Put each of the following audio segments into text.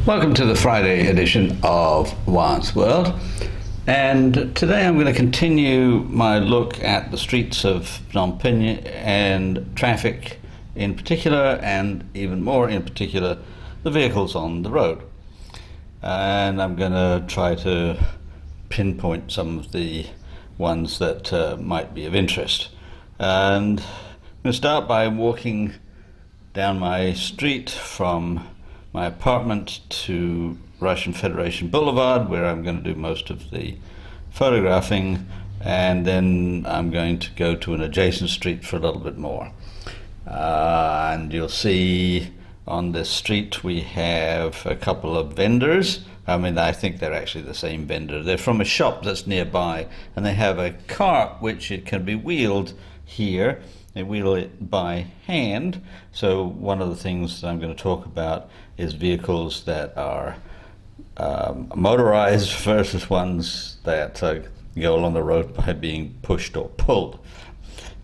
Welcome to the Friday edition of Wild's World, and today I'm going to continue my look at the streets of Phnom Penh and traffic in particular, and even more in particular, the vehicles on the road. And I'm going to try to pinpoint some of the ones that might be of interest. And I'm going to start by walking down my street from my apartment to Russian Federation Boulevard, where I'm going to do most of the photographing, and then I'm going to go to an adjacent street for a little bit more. And you'll see on this street we have a couple of vendors. I think they're actually the same vendor. They're from a shop that's nearby, and they have a cart which it can be wheeled here. They wheel it by hand. So one of the things that I'm going to talk about is vehicles that are motorized versus ones that go along the road by being pushed or pulled.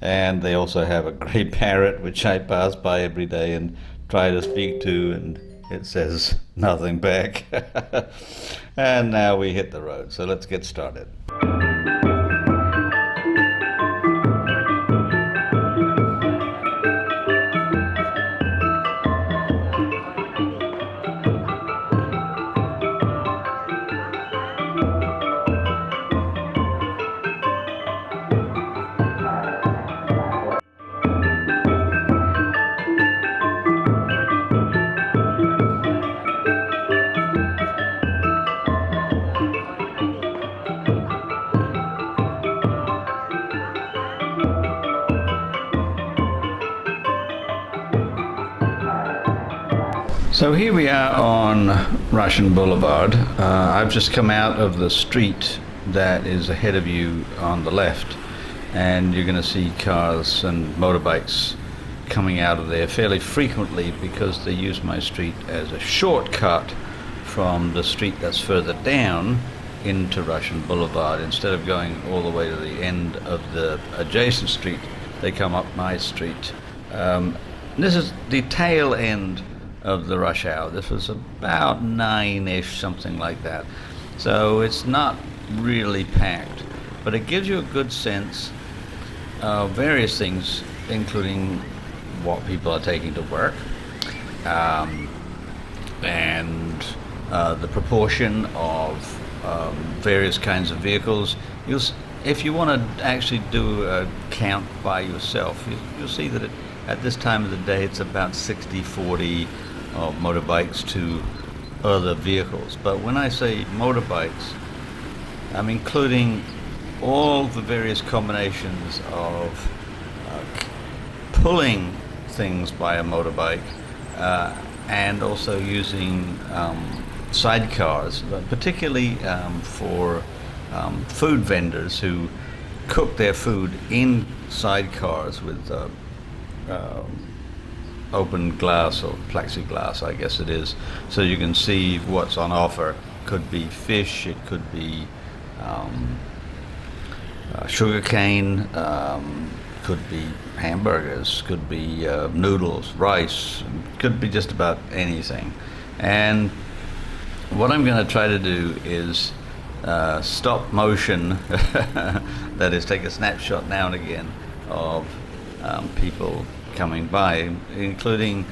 And they also have a grey parrot which I pass by every day and try to speak to, and it says nothing back. And now we hit the road, so let's get started. So here we are on Russian Boulevard. I've just come out of the street that is ahead of you on the left, and you're going to see cars and motorbikes coming out of there fairly frequently because they use my street as a shortcut from the street that's further down into Russian Boulevard. Instead of going all the way to the end of the adjacent street, they come up my street. This is the tail end of the rush hour. This was about 9-ish, something like that. So it's not really packed, but it gives you a good sense of various things, including what people are taking to work, and the proportion of various kinds of vehicles. If you want to actually do a count by yourself, you'll see that at this time of the day it's about 60-40 of motorbikes to other vehicles. But when I say motorbikes, I'm including all the various combinations of pulling things by a motorbike and also using sidecars, particularly for food vendors who cook their food in sidecars with open glass or plexiglass, I guess it is, so you can see what's on offer. Could be fish, it could be sugar cane, could be hamburgers, could be noodles, rice, could be just about anything. And what I'm going to try to do is stop motion, that is, take a snapshot now and again of people coming by, including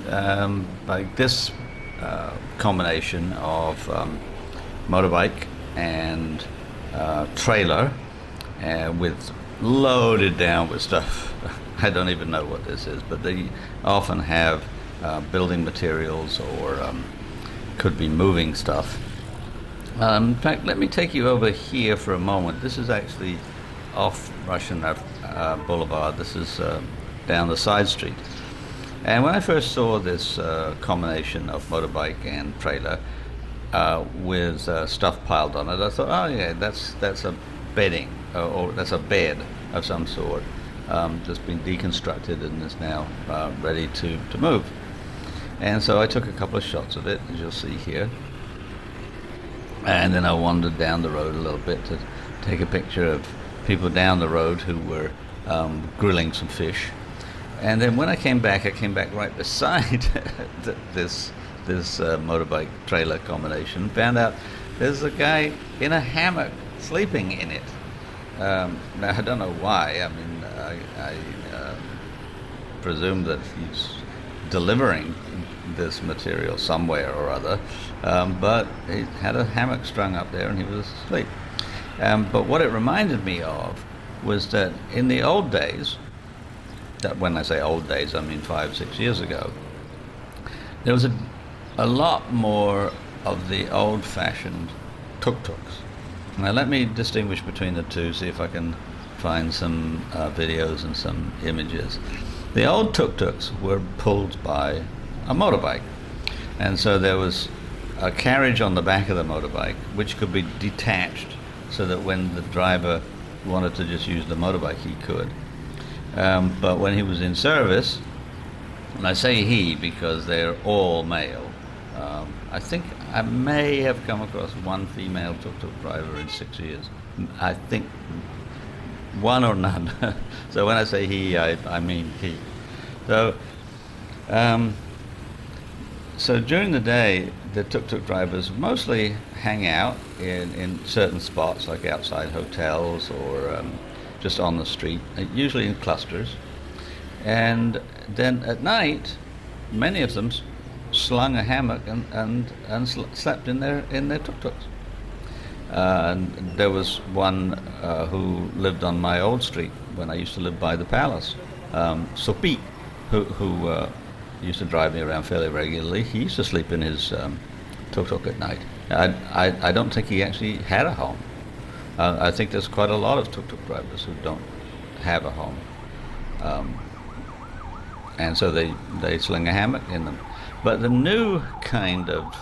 like this combination of motorbike and trailer with loaded down with stuff. I don't even know what this is, but they often have building materials or could be moving stuff. In fact, let me take you over here for a moment. This is actually off Russian Boulevard. This is down the side street. And when I first saw this combination of motorbike and trailer with stuff piled on it, I thought, oh yeah, that's a bedding, or that's a bed of some sort, just been deconstructed and is now ready to move. And so I took a couple of shots of it, as you'll see here, and then I wandered down the road a little bit to take a picture of people down the road who were grilling some fish. And then when I came back right beside this this motorbike trailer combination. Found out there's a guy in a hammock sleeping in it. Now I don't know why. I mean, I presume that he's delivering this material somewhere or other, but he had a hammock strung up there and he was asleep. But what it reminded me of was that in the old days, that when I say old days, I mean 5-6 years ago, there was a lot more of the old-fashioned tuk-tuks. Now let me distinguish between the two, see if I can find some videos and some images. The old tuk-tuks were pulled by a motorbike, and so there was a carriage on the back of the motorbike which could be detached so that when the driver wanted to just use the motorbike he could. But when he was in service, and I say he because they're all male, I think I may have come across one female tuk-tuk driver in 6 years. I think one or none. So when I say he, I mean he. So during the day, the tuk-tuk drivers mostly hang out in certain spots, like outside hotels or just on the street, usually in clusters. And then at night, many of them slung a hammock and slept in their tuk-tuks. And there was one who lived on my old street when I used to live by the palace, Sopi, who used to drive me around fairly regularly. He used to sleep in his tuk-tuk at night. I don't think he actually had a home. I think there's quite a lot of tuk-tuk drivers who don't have a home. And so they sling a hammock in them. But the new kind of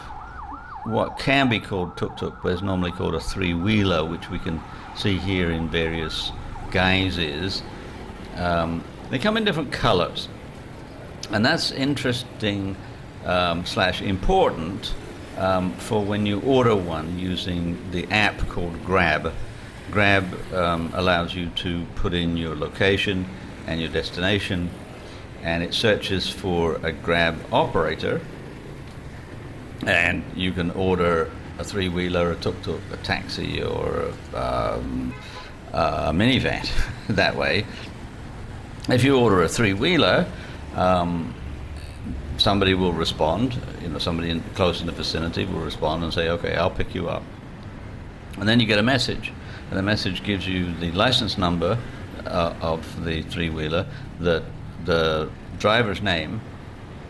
what can be called tuk-tuk, but is normally called a three-wheeler, which we can see here in various guises, they come in different colors. And that's interesting / important for when you order one using the app called Grab. Grab allows you to put in your location and your destination, and it searches for a Grab operator, and you can order a three-wheeler, a tuk-tuk, a taxi, or a minivan that way. If you order a three-wheeler, somebody will respond, somebody close in the vicinity will respond and say, okay, I'll pick you up. And then you get a message, and the message gives you the license number of the three-wheeler, the driver's name,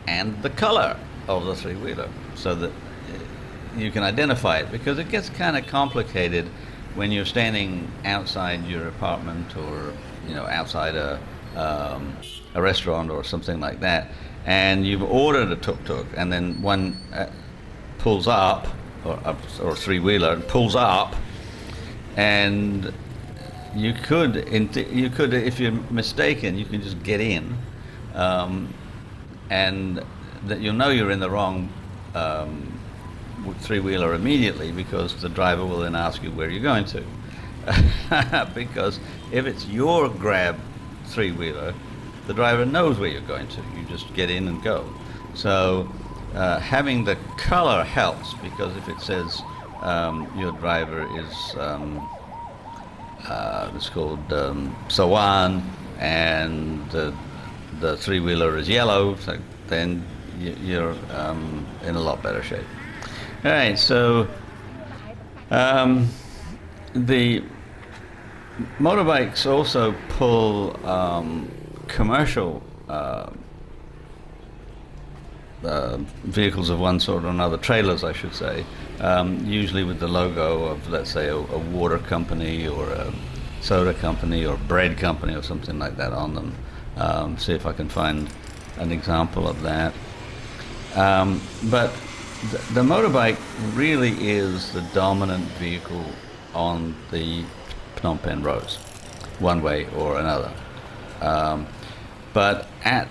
and the color of the three-wheeler, so that you can identify it, because it gets kind of complicated when you're standing outside your apartment or outside a restaurant or something like that, and you've ordered a tuk-tuk, and then one pulls up, or three-wheeler pulls up, and you could, if you're mistaken, you can just get in, and that you'll know you're in the wrong three-wheeler immediately, because the driver will then ask you where you're going to. Because if it's your Grab three-wheeler, the driver knows where you're going to. You just get in and go. So having the color helps, because if it says your driver is it's called Sawan, and the three-wheeler is yellow, so then you're in a lot better shape. All right, so the motorbikes also pull commercial vehicles of one sort or another, trailers I should say, usually with the logo of, let's say, a water company or a soda company or bread company or something like that on them. See if I can find an example of that. But the motorbike really is the dominant vehicle on the Phnom Penh roads, one way or another. But at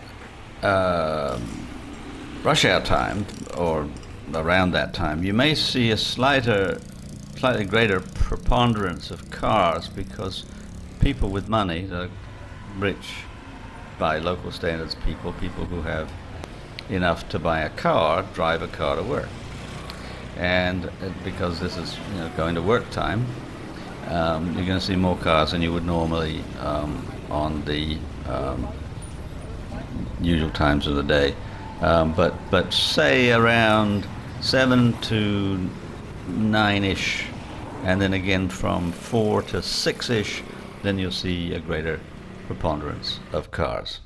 rush hour time, or around that time, you may see a slightly greater preponderance of cars, because people with money, the rich by local standards people who have enough to buy a car, drive a car to work. And because this is going to work time, you're going to see more cars than you would normally on the usual times of the day. But say around 7 to 9-ish, and then again from 4 to 6-ish, then you'll see a greater preponderance of cars.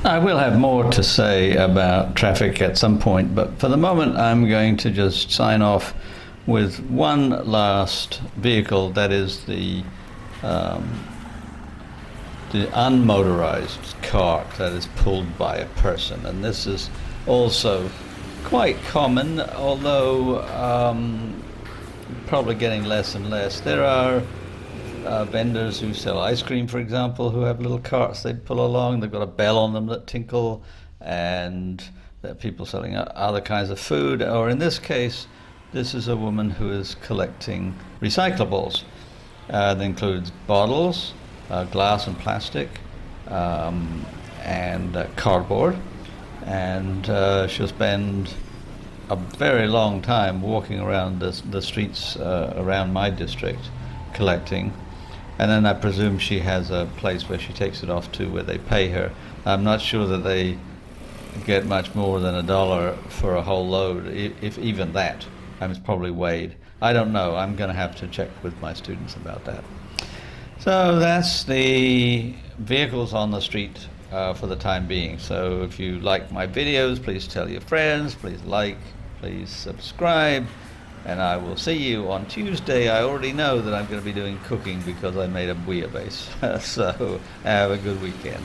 I will have more to say about traffic at some point, but for the moment I'm going to just sign off with one last vehicle, that is the unmotorized cart that is pulled by a person. And this is also quite common, although probably getting less and less. There are vendors who sell ice cream, for example, who have little carts they pull along. They've got a bell on them that tinkle, and there are people selling other kinds of food. Or in this case, this is a woman who is collecting recyclables. That includes bottles, glass and plastic, and cardboard. And she'll spend a very long time walking around the streets around my district collecting. And then I presume she has a place where she takes it off to, where they pay her. I'm not sure that they get much more than $1 for a whole load, if even that. It's probably weighed. I don't know. I'm going to have to check with my students about that. So that's the vehicles on the street for the time being. So if you like my videos, please tell your friends, please like, please subscribe. And I will see you on Tuesday. I already know that I'm going to be doing cooking because I made a bouillabaisse. So have a good weekend.